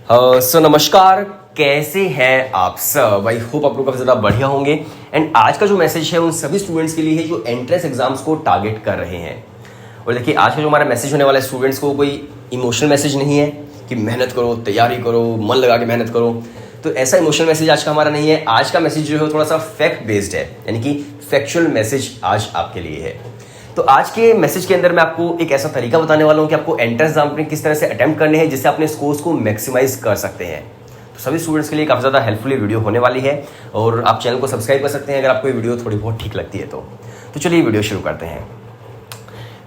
सो नमस्कार, कैसे हैं आप सब। आई होप आप लोग काफ़ी ज़्यादा बढ़िया होंगे। एंड आज का जो मैसेज है उन सभी स्टूडेंट्स के लिए है जो एंट्रेंस एग्जाम्स को टारगेट कर रहे हैं। और देखिए, आज का जो हमारा मैसेज होने वाला है स्टूडेंट्स को कोई इमोशनल मैसेज नहीं है कि मेहनत करो, तैयारी करो, मन लगा के मेहनत करो। तो ऐसा इमोशनल मैसेज आज का हमारा नहीं है। आज का मैसेज जो है थोड़ा सा फैक्ट बेस्ड है, यानी कि फैक्चुअल मैसेज आज आपके लिए है। तो आज के मैसेज के अंदर मैं आपको एक ऐसा तरीका बताने वाला हूं कि आपको एंट्रेंस एग्जाम में किस तरह से अटेम्प्ट करने हैं जिससे अपने स्कोर्स को मैक्सिमाइज कर सकते हैं। तो सभी स्टूडेंट्स के लिए काफ़ी ज़्यादा हेल्पफुल वीडियो होने वाली है और आप चैनल को सब्सक्राइब कर सकते हैं अगर आपको ये वीडियो थोड़ी बहुत ठीक लगती है तो चलिए वीडियो शुरू करते हैं।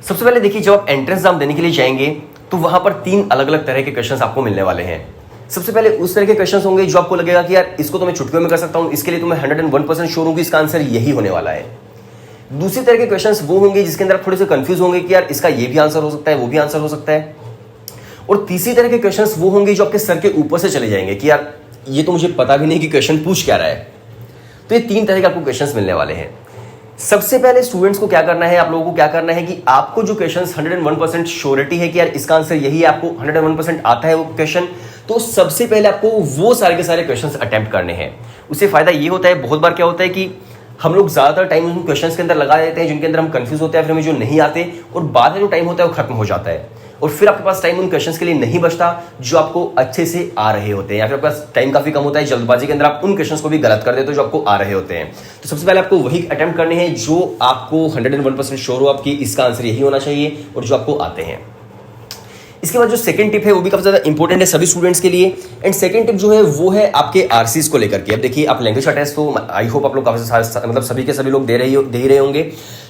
सबसे पहले देखिए, जब आप एंट्रेंस एग्जाम देने के लिए जाएंगे तो वहां पर 3 अलग अलग तरह के क्वेश्चन आपको मिलने वाले हैं। सबसे पहले उस तरह के क्वेश्चन होंगे जो आपको लगेगा कि यार इसको तो मैं चुटकियों में कर सकता हूं, इसके लिए तो मैं 101% श्योर हूं कि इसका आंसर यही होने वाला है। दूसरी तरह के क्वेश्चंस वो होंगे जिसके अंदर आप थोड़े से कंफ्यूज होंगे कि यार इसका ये भी आंसर हो सकता है, वो भी आंसर हो सकता है। और तीसरी तरह के क्वेश्चंस वो होंगे जो आपके सर के ऊपर से चले जाएंगे कि यार ये तो मुझे पता भी नहीं कि क्वेश्चन पूछ क्या रहा है। तो ये 3 तरह के आपको क्वेश्चंस मिलने वाले हैं। सबसे पहले स्टूडेंट्स को क्या करना है, आप लोगों को क्या करना है कि आपको जो क्वेश्चंस 101% श्योरिटी है कि यार इसका आंसर यही है, आपको 101% आता है वो क्वेश्चन, तो सबसे पहले आपको वो सारे के सारे क्वेश्चंस अटेम्प्ट करने हैं। उससे फायदा ये होता है, बहुत बार क्या होता है कि हम लोग ज़्यादातर टाइम उन क्वेश्चंस के अंदर लगा देते हैं जिनके अंदर हम कंफ्यूज होते हैं, फिर हमें जो नहीं आते और बाद में जो टाइम होता है वो खत्म हो जाता है और फिर आपके पास टाइम उन क्वेश्चंस के लिए नहीं बचता जो आपको अच्छे से आ रहे होते हैं, या फिर आपके पास टाइम काफ़ी कम होता है, जल्दबाजी के अंदर आप उन क्वेश्चंस को भी गलत कर देते हो जो आपको आ रहे होते हैं। तो सबसे पहले आपको वही अटेम्प्ट करने हैं जो आपको 101% श्योर हो आपकी इसका आंसर यही होना चाहिए और जो आपको आते हैं। इसके बाद जो सेकंड टिप है वो भी काफी ज्यादा इंपॉर्टेंट है सभी स्टूडेंट्स के लिए। एंड सेकंड टिप जो है वो है आपके आरसीज को लेकर के। अब देखिए, आप लैंग्वेज का टेस्ट तो आई होप आप लोग काफी मतलब सभी के सभी लोग दे रहे होंगे।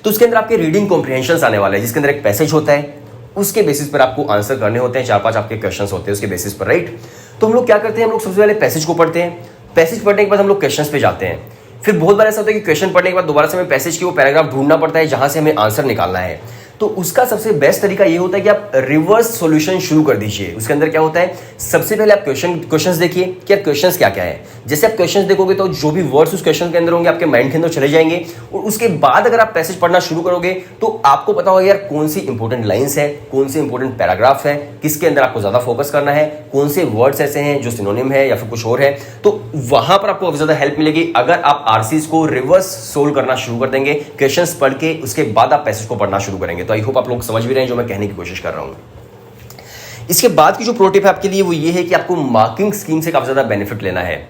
तो उसके अंदर आपके रीडिंग कॉम्प्रिहेंशन आने वाले हैं जिसके अंदर एक पैसेज होता है, उसके बेसिस पर आपको आंसर करने होते हैं। 4-5 आपके क्वेश्चन होते हैं उसके बेसिस पर, राइट। तो हम लोग क्या करते हैं, हम लोग सबसे पहले पैसेज को पढ़ते हैं। पैसेज पढ़ने के बाद हम लोग क्वेश्चन पे जाते हैं। फिर बहुत बार ऐसा होता है कि क्वेश्चन पढ़ने के बाद दोबारा से हमें पैसेज की वो पैराग्राफ ढूंढना पड़ता है जहां से हमें आंसर निकालना है। तो उसका सबसे बेस्ट तरीका ये होता है कि आप रिवर्स सॉल्यूशन शुरू कर दीजिए। उसके अंदर क्या होता है, सबसे पहले आप क्वेश्चंस देखिए कि क्वेश्चंस क्या क्या है। जैसे आप क्वेश्चंस देखोगे तो जो भी वर्ड्स उस क्वेश्चन के अंदर होंगे आपके माइंड के अंदर चले जाएंगे और उसके बाद अगर आप पैसेज पढ़ना शुरू करोगे तो आपको पता होगा यार कौन सी इंपॉर्टेंट लाइंस है, कौन सी इंपॉर्टेंट पैराग्राफ है, किसके अंदर आपको ज्यादा फोकस करना है, कौन से वर्ड्स ऐसे हैं जो सिनोनिम है या फिर कुछ और है। तो वहां पर आपको ज्यादा हेल्प मिलेगी अगर आप आरसीज को रिवर्स सोल्व करना शुरू कर देंगे, क्वेश्चंस पढ़ के उसके बाद आप पैसेज को पढ़ना शुरू करेंगे। तो आई होप आप लोग समझ भी रहे हैं जो मैं कहने की कोशिश कर रहा हूं। इसके बाद की जो प्रो टिप है आपके लिए वो ये है कि आपको मार्किंग स्कीम से काफी ज्यादा बेनिफिट लेना है।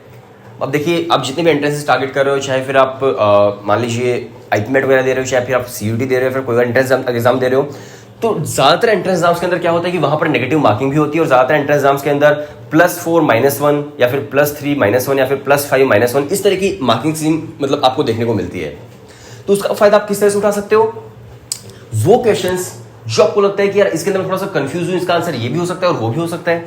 अब देखिए, आप जितने भी एंट्रेंसेस टारगेट कर रहे हो, चाहे फिर आप मान लीजिए आईपीमेट वगैरह दे रहे हो, चाहे फिर आप सीयूटी दे रहे हो, फिर कोई एंट्रेंस एग्जाम दे रहे हो, तो ज्यादातर एंट्रेंस एग्जाम्स के अंदर क्या होता है कि वहां पर नेगेटिव मार्किंग भी होती है और ज्यादातर एंट्रेंस एग्जाम्स के अंदर +4 -1 या फिर +3 -1 या फिर +5 -1 इस तरह की मार्किंग स्कीम मतलब आपको देखने को मिलती है। तो उसका फायदा आप किस तरह से उठा सकते हो, वो क्वेश्चंस जो आपको लगता है कि यार इसके अंदर थोड़ा सा कंफ्यूज हूं, इसका आंसर ये भी हो सकता है और वो भी हो सकता है।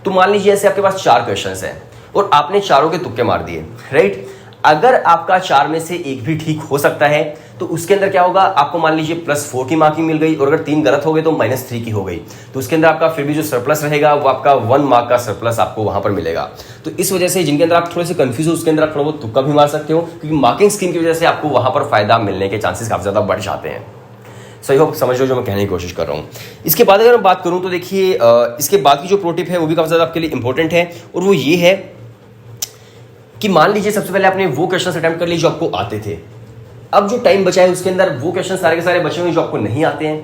तो मान लीजिए ऐसे आपके पास 4 क्वेश्चंस हैं और आपने चारों के तुक्के मार दिए, राइट। अगर आपका 4 में से एक भी ठीक हो सकता है तो उसके अंदर क्या होगा, आपको मान लीजिए +4 की मार्किंग मिल गई और अगर 3 गलत हो गए तो -3 की हो गई। तो उसके अंदर आपका फिर भी जो सरप्लस रहेगा वो आपका 1 मार्क का सरप्लस आपको वहां पर मिलेगा। तो इस वजह से जिनके अंदर आप थोड़े से कंफ्यूज हो उसके अंदर आप थोड़ा बहुत तुक्का भी मार सकते हो, क्योंकि मार्किंग स्कीम की वजह से आपको वहां पर फायदा मिलने के चांसेस काफी ज्यादा बढ़ जाते हैं। सही हो, समझ लो जो मैं कहने की कोशिश कर रहा हूँ। इसके बाद अगर मैं बात करूँ तो देखिए, इसके बाद की जो प्रो टिप है वो भी काफी ज्यादा आपके लिए इंपॉर्टेंट है और वो ये है कि मान लीजिए सबसे पहले आपने वो क्वेश्चन अटेम्प्ट कर लिए जो आपको आते थे। अब जो टाइम बचा है उसके अंदर वो क्वेश्चन सारे के सारे बचे हुए जो आपको नहीं आते हैं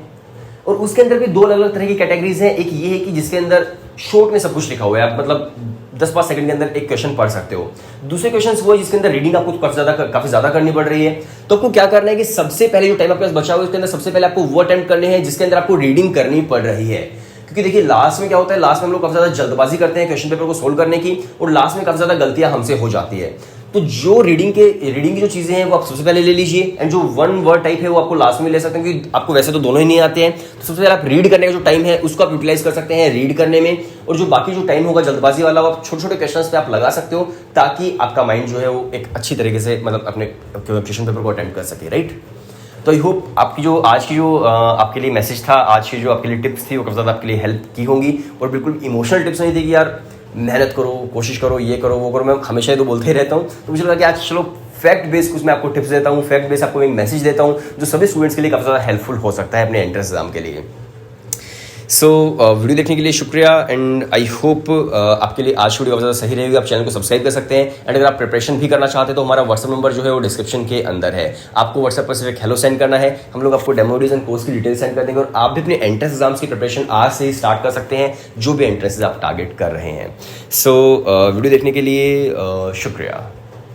और उसके अंदर भी 2 अलग अलग तरह की कैटेगरीज हैं। एक ये है कि जिसके अंदर शॉर्ट में सब कुछ लिखा हुआ है, आप मतलब 10-5 सेकंड के अंदर एक क्वेश्चन पढ़ सकते हो। दूसरे क्वेश्चन वो है जिसके अंदर रीडिंग आपको काफी ज्यादा करनी पड़ रही है। तो आपको क्या करना है कि सबसे पहले जो टाइम आपके पास बचा हुआ है उसके अंदर सबसे पहले आपको वो अटेम्प्ट करने हैं जिसके अंदर आपको रीडिंग करनी पड़ रही है। क्योंकि देखिए, लास्ट में क्या होता है, लास्ट में हम लोग काफी ज्यादा जल्दबाजी करते हैं क्वेश्चन पेपर को सोल्व करने की और लास्ट में काफी ज्यादा गलतियां हमसे हो जाती है। तो जो रीडिंग की जो चीजें हैं वो आप सबसे पहले ले लीजिए एंड जो 1 वर्ड टाइप है वो आपको लास्ट में ले सकते हैं क्योंकि आपको वैसे तो दोनों ही नहीं आते हैं। तो सबसे पहले आप रीड करने का जो टाइम है उसको आप यूटिलाइज कर सकते हैं रीड करने में, और जो बाकी जो टाइम होगा जल्दबाजी वाला वो आप छोटे छोटे क्वेश्चंस पे आप लगा सकते हो ताकि आपका माइंड जो है वो एक अच्छी तरीके से मतलब अपने क्वेश्चन पेपर को अटेम्प्ट कर सके, राइट। तो आई होप आपकी जो आज की जो आपके लिए मैसेज था, आज की जो आपके लिए टिप्स थी वो काफी ज्यादा आपके लिए हेल्प की होंगी और बिल्कुल इमोशनल टिप्स नहीं थी कि यार मेहनत करो, कोशिश करो, ये करो, वो करो। मैं हमेशा ही तो बोलते ही रहता हूँ, तो मुझे लगा कि आज चलो फैक्ट बेस कुछ मैं आपको टिप्स देता हूँ, फैक्ट बेस आपको एक मैसेज देता हूँ जो सभी स्टूडेंट्स के लिए काफ़ी ज़्यादा हेल्पफुल हो सकता है अपने एंट्रेंस एग्जाम के लिए। सो वीडियो देखने के लिए शुक्रिया एंड आई होप आपके लिए आज वीडियो ज़्यादा सही रहेगी। आप चैनल को सब्सक्राइब कर सकते हैं एंड अगर आप प्रिपरेशन भी करना चाहते हैं तो हमारा व्हाट्सअप नंबर जो है वो डिस्क्रिप्शन के अंदर है। आपको व्हाट्सएप पर सिर्फ एक हेलो सेंड करना है, हम लोग आपको डेमो वीडियोस एंड कोर्स की डिटेल सेंड कर देंगे और आप भी अपने एंट्रेंस एग्जाम्स की प्रिपरेशन आज से ही स्टार्ट कर सकते हैं जो भी एंट्रेंसेस आप टारगेट कर रहे हैं। सो वीडियो देखने के लिए शुक्रिया।